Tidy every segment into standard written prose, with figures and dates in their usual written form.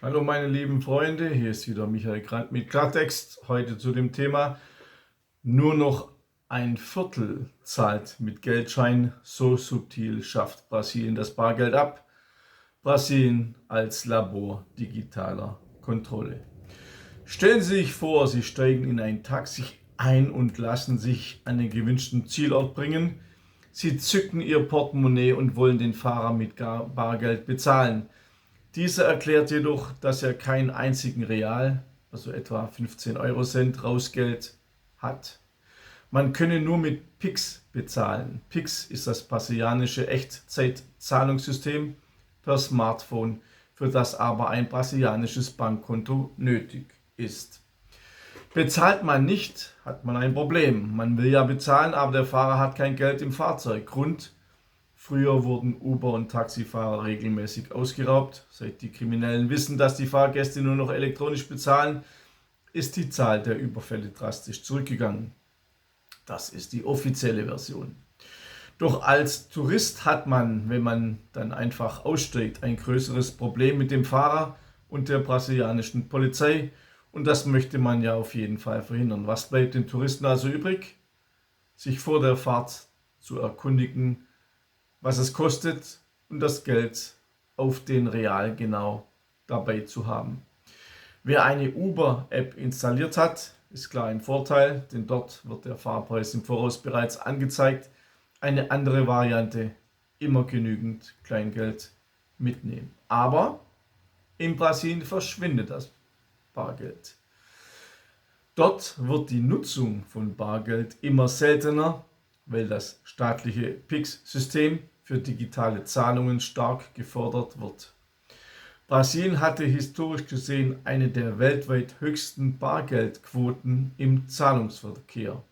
Hallo meine lieben Freunde, hier ist wieder Michael Grant mit Klartext. Heute zu dem Thema: Nur noch ein Viertel zahlt mit Geldschein, so subtil schafft Brasilien das Bargeld ab. Brasilien als Labor digitaler Kontrolle. Stellen Sie sich vor, Sie steigen in ein Taxi ein und lassen sich an den gewünschten Zielort bringen. Sie zücken Ihr Portemonnaie und wollen den Fahrer mit Bargeld bezahlen. Dieser erklärt jedoch, dass er keinen einzigen Real, also etwa 15 € Rausgeld, hat. Man könne nur mit Pix bezahlen. Pix ist das brasilianische Echtzeitzahlungssystem per Smartphone, für das aber ein brasilianisches Bankkonto nötig ist. Bezahlt man nicht, hat man ein Problem. Man will ja bezahlen, aber der Fahrer hat kein Geld im Fahrzeug. Grund: Früher wurden Uber- und Taxifahrer regelmäßig ausgeraubt. Seit die Kriminellen wissen, dass die Fahrgäste nur noch elektronisch bezahlen, ist die Zahl der Überfälle drastisch zurückgegangen. Das ist die offizielle Version. Doch als Tourist hat man, wenn man dann einfach aussteigt, ein größeres Problem mit dem Fahrer und der brasilianischen Polizei. Und das möchte man ja auf jeden Fall verhindern. Was bleibt den Touristen also übrig? Sich vor der Fahrt zu erkundigen, was es kostet, und das Geld auf den Real genau dabei zu haben. Wer eine Uber-App installiert hat, ist klar ein Vorteil, denn dort wird der Fahrpreis im Voraus bereits angezeigt. Eine andere Variante: immer genügend Kleingeld mitnehmen. Aber in Brasilien verschwindet das Bargeld. Dort wird die Nutzung von Bargeld immer seltener, weil das staatliche Pix-System für digitale Zahlungen stark gefördert wird. Brasilien hatte historisch gesehen eine der weltweit höchsten Bargeldquoten im Zahlungsverkehr.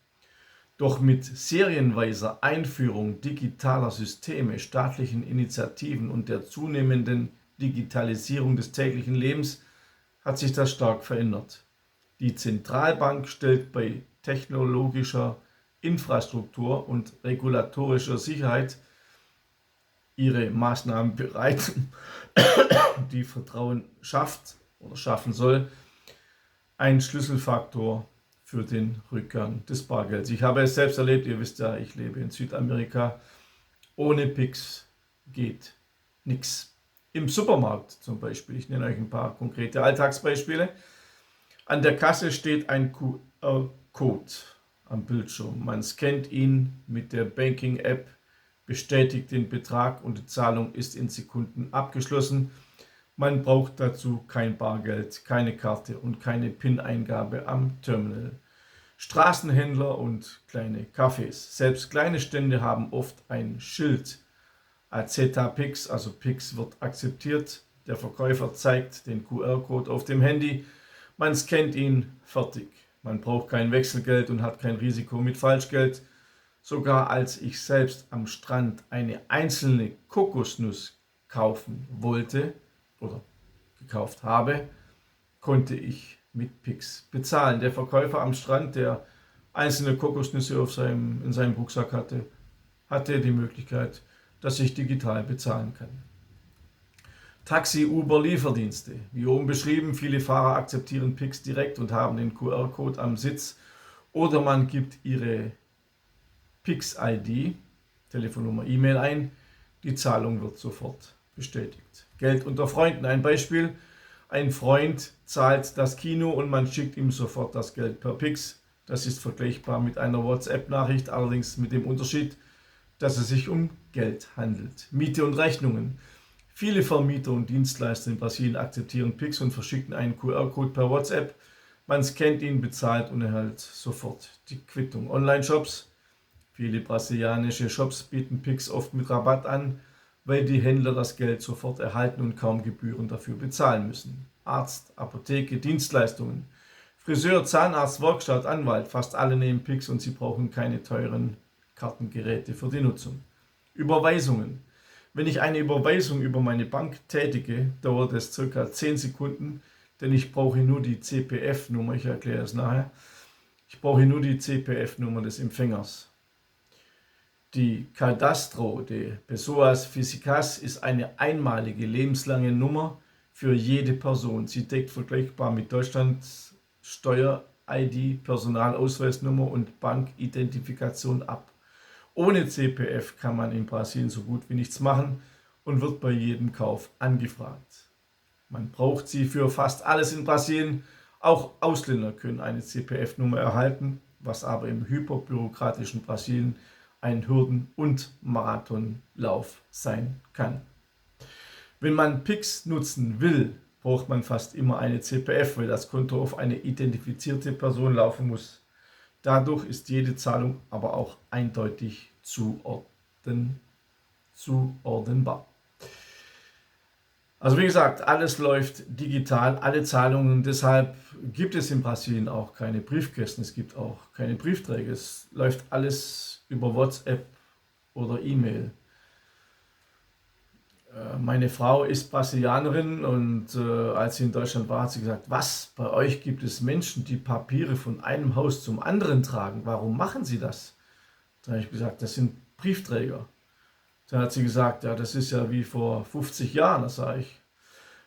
Doch mit serienweiser Einführung digitaler Systeme, staatlichen Initiativen und der zunehmenden Digitalisierung des täglichen Lebens hat sich das stark verändert. Die Zentralbank stellt bei technologischer Infrastruktur und regulatorischer Sicherheit ihre Maßnahmen bereit, die Vertrauen schafft oder schaffen soll, ein Schlüsselfaktor für den Rückgang des Bargelds. Ich habe es selbst erlebt, ihr wisst ja, ich lebe in Südamerika. Ohne Pix geht nichts. Im Supermarkt zum Beispiel, ich nenne euch ein paar konkrete Alltagsbeispiele. An der Kasse steht ein QR-Code am Bildschirm. Man scannt ihn mit der Banking-App, bestätigt den Betrag und die Zahlung ist in Sekunden abgeschlossen. Man braucht dazu kein Bargeld, keine Karte und keine PIN-Eingabe am Terminal. Straßenhändler und kleine Cafés. Selbst kleine Stände haben oft ein Schild: AZ Pix, also Pix wird akzeptiert. Der Verkäufer zeigt den QR-Code auf dem Handy. Man scannt ihn, fertig. Man braucht kein Wechselgeld und hat kein Risiko mit Falschgeld. Sogar als ich selbst am Strand eine einzelne Kokosnuss kaufen wollte oder gekauft habe, konnte ich mit Pix bezahlen. Der Verkäufer am Strand, der einzelne Kokosnüsse in seinem Rucksack hatte die Möglichkeit, dass ich digital bezahlen kann. Taxi, Uber, Lieferdienste. Wie oben beschrieben, viele Fahrer akzeptieren Pix direkt und haben den QR-Code am Sitz, oder man gibt ihre Pix-ID, Telefonnummer, E-Mail ein. Die Zahlung wird sofort bestätigt. Geld unter Freunden. Ein Beispiel: Ein Freund zahlt das Kino und man schickt ihm sofort das Geld per Pix. Das ist vergleichbar mit einer WhatsApp-Nachricht, allerdings mit dem Unterschied, dass es sich um Geld handelt. Miete und Rechnungen. Viele Vermieter und Dienstleister in Brasilien akzeptieren Pix und verschicken einen QR-Code per WhatsApp. Man scannt ihn, bezahlt und erhält sofort die Quittung. Online-Shops. Viele brasilianische Shops bieten Pix oft mit Rabatt an, weil die Händler das Geld sofort erhalten und kaum Gebühren dafür bezahlen müssen. Arzt, Apotheke, Dienstleistungen. Friseur, Zahnarzt, Werkstatt, Anwalt, fast alle nehmen Pix und sie brauchen keine teuren Kartengeräte für die Nutzung. Überweisungen. Wenn ich eine Überweisung über meine Bank tätige, dauert es ca. 10 Sekunden, denn ich brauche nur die CPF-Nummer, ich erkläre es nachher. Ich brauche nur die CPF-Nummer des Empfängers. Die Cadastro de Pessoas Físicas ist eine einmalige lebenslange Nummer für jede Person. Sie deckt vergleichbar mit Deutschlands Steuer-ID, Personalausweisnummer und Bankidentifikation ab. Ohne CPF kann man in Brasilien so gut wie nichts machen und wird bei jedem Kauf angefragt. Man braucht sie für fast alles in Brasilien. Auch Ausländer können eine CPF-Nummer erhalten, was aber im hyperbürokratischen Brasilien ein Hürden- und Marathonlauf sein kann. Wenn man Pix nutzen will, braucht man fast immer eine CPF, weil das Konto auf eine identifizierte Person laufen muss. Dadurch ist jede Zahlung aber auch eindeutig zuordnenbar. Also wie gesagt, alles läuft digital, alle Zahlungen. Deshalb gibt es in Brasilien auch keine Briefkästen, es gibt auch keine Briefträger. Es läuft alles über WhatsApp oder E-Mail. Meine Frau ist Brasilianerin und als sie in Deutschland war, hat sie gesagt, was, bei euch gibt es Menschen, die Papiere von einem Haus zum anderen tragen. Warum machen sie das? Da habe ich gesagt, das sind Briefträger. Da hat sie gesagt, ja, das ist ja wie vor 50 Jahren. Da sage ich,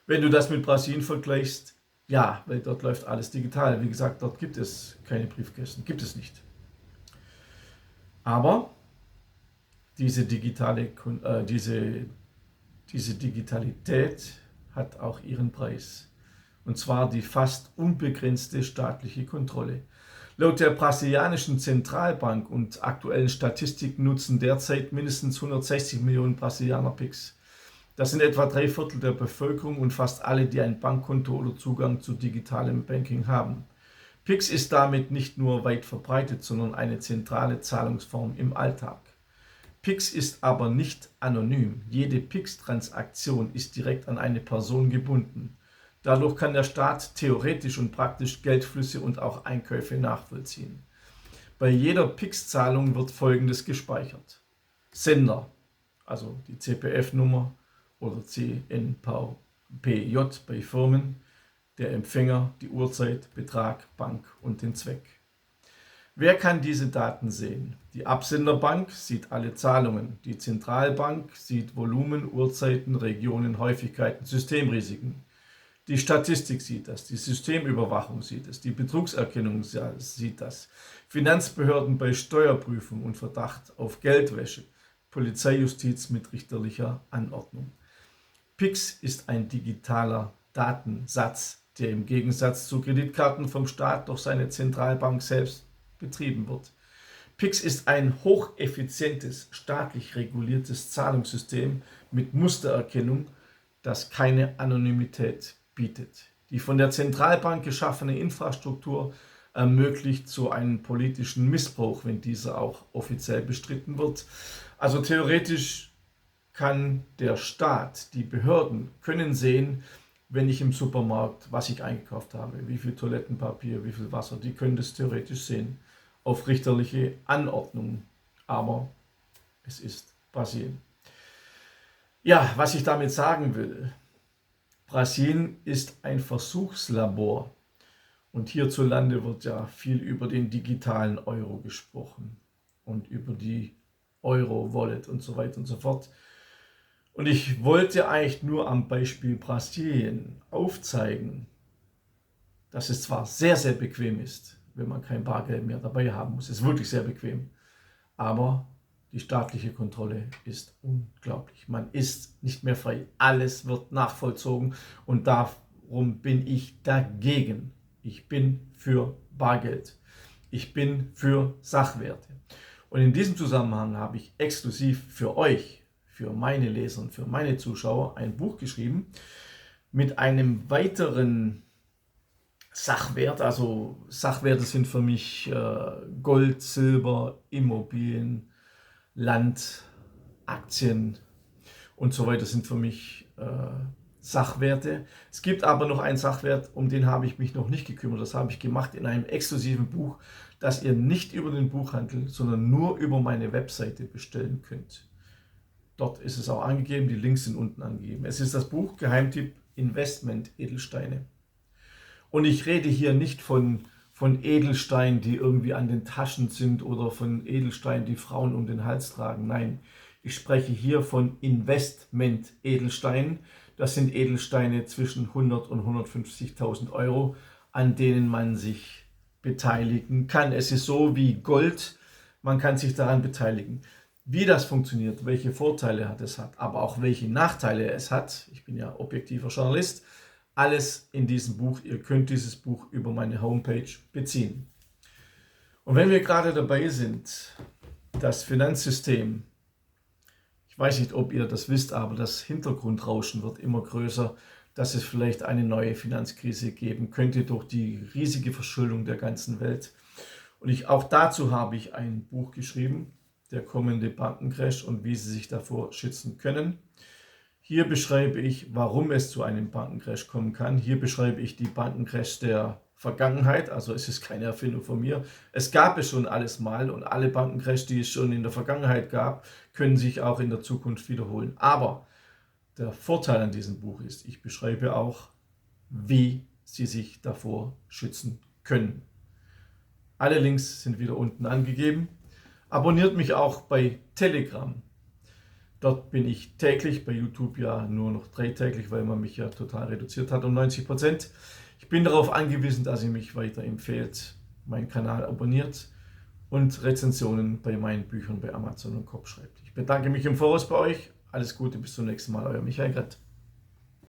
wenn du das mit Brasilien vergleichst, ja, weil dort läuft alles digital. Wie gesagt, dort gibt es keine Briefkästen, gibt es nicht. Aber diese Digitalität hat auch ihren Preis. Und zwar die fast unbegrenzte staatliche Kontrolle. Laut der brasilianischen Zentralbank und aktuellen Statistiken nutzen derzeit mindestens 160 Millionen Brasilianer Pix. Das sind etwa 3/4 der Bevölkerung und fast alle, die ein Bankkonto oder Zugang zu digitalem Banking haben. Pix ist damit nicht nur weit verbreitet, sondern eine zentrale Zahlungsform im Alltag. Pix ist aber nicht anonym. Jede Pix-Transaktion ist direkt an eine Person gebunden. Dadurch kann der Staat theoretisch und praktisch Geldflüsse und auch Einkäufe nachvollziehen. Bei jeder Pix-Zahlung wird Folgendes gespeichert: Sender, also die CPF-Nummer oder CNPJ bei Firmen, der Empfänger, die Uhrzeit, Betrag, Bank und den Zweck. Wer kann diese Daten sehen? Die Absenderbank sieht alle Zahlungen. Die Zentralbank sieht Volumen, Uhrzeiten, Regionen, Häufigkeiten, Systemrisiken. Die Statistik sieht das, die Systemüberwachung sieht es, die Betrugserkennung sieht das, Finanzbehörden bei Steuerprüfung und Verdacht auf Geldwäsche, Polizeijustiz mit richterlicher Anordnung. Pix ist ein digitaler Datensatz, der im Gegensatz zu Kreditkarten vom Staat durch seine Zentralbank selbst betrieben wird. Pix ist ein hocheffizientes, staatlich reguliertes Zahlungssystem mit Mustererkennung, das keine Anonymität bietet. Die von der Zentralbank geschaffene Infrastruktur ermöglicht so einen politischen Missbrauch, wenn dieser auch offiziell bestritten wird. Also theoretisch kann der Staat, die Behörden können sehen, wenn ich im Supermarkt, was ich eingekauft habe, wie viel Toilettenpapier, wie viel Wasser, die können das theoretisch sehen, auf richterliche Anordnung. Aber es ist Brasilien. Ja, was ich damit sagen will: Brasilien ist ein Versuchslabor und hierzulande wird ja viel über den digitalen Euro gesprochen und über die Euro-Wallet und so weiter und so fort. Und ich wollte eigentlich nur am Beispiel Brasilien aufzeigen, dass es zwar sehr, sehr bequem ist, wenn man kein Bargeld mehr dabei haben muss. Es ist wirklich sehr bequem. Aber die staatliche Kontrolle ist unglaublich. Man ist nicht mehr frei. Alles wird nachvollzogen und darum bin ich dagegen. Ich bin für Bargeld. Ich bin für Sachwerte. Und in diesem Zusammenhang habe ich exklusiv für euch, für meine Leser und für meine Zuschauer ein Buch geschrieben mit einem weiteren Sachwert. Also Sachwerte sind für mich Gold, Silber, Immobilien, Land, Aktien und so weiter sind für mich Sachwerte. Es gibt aber noch einen Sachwert, um den habe ich mich noch nicht gekümmert. Das habe ich gemacht in einem exklusiven Buch, das ihr nicht über den Buchhandel, sondern nur über meine Webseite bestellen könnt. Dort ist es auch angegeben, die Links sind unten angegeben. Es ist das Buch Geheimtipp Investment Edelsteine. Und ich rede hier nicht von Edelsteinen, die irgendwie an den Taschen sind oder von Edelsteinen, die Frauen um den Hals tragen. Nein, ich spreche hier von Investment Edelsteinen. Das sind Edelsteine zwischen 100 und 150.000 Euro, an denen man sich beteiligen kann. Es ist so wie Gold, man kann sich daran beteiligen. Wie das funktioniert, welche Vorteile es hat, aber auch welche Nachteile es hat, ich bin ja objektiver Journalist, alles in diesem Buch. Ihr könnt dieses Buch über meine Homepage beziehen. Und wenn wir gerade dabei sind, das Finanzsystem, ich weiß nicht, ob ihr das wisst, aber das Hintergrundrauschen wird immer größer, dass es vielleicht eine neue Finanzkrise geben könnte durch die riesige Verschuldung der ganzen Welt. Und auch dazu habe ich ein Buch geschrieben, der kommende Bankencrash und wie Sie sich davor schützen können. Hier beschreibe ich, warum es zu einem Bankencrash kommen kann. Hier beschreibe ich die Bankencrashs der Vergangenheit, also es ist keine Erfindung von mir. Es gab es schon alles mal und alle Bankencrashs, die es schon in der Vergangenheit gab, können sich auch in der Zukunft wiederholen. Aber der Vorteil an diesem Buch ist, ich beschreibe auch, wie Sie sich davor schützen können. Alle Links sind wieder unten angegeben. Abonniert mich auch bei Telegram. Dort bin ich täglich, bei YouTube ja nur noch 3-täglich, weil man mich ja total reduziert hat um 90%. Ich bin darauf angewiesen, dass ihr mich weiterempfehlt, meinen Kanal abonniert und Rezensionen bei meinen Büchern bei Amazon und Kopf schreibt. Ich bedanke mich im Voraus bei euch. Alles Gute, bis zum nächsten Mal, euer Michael Grett.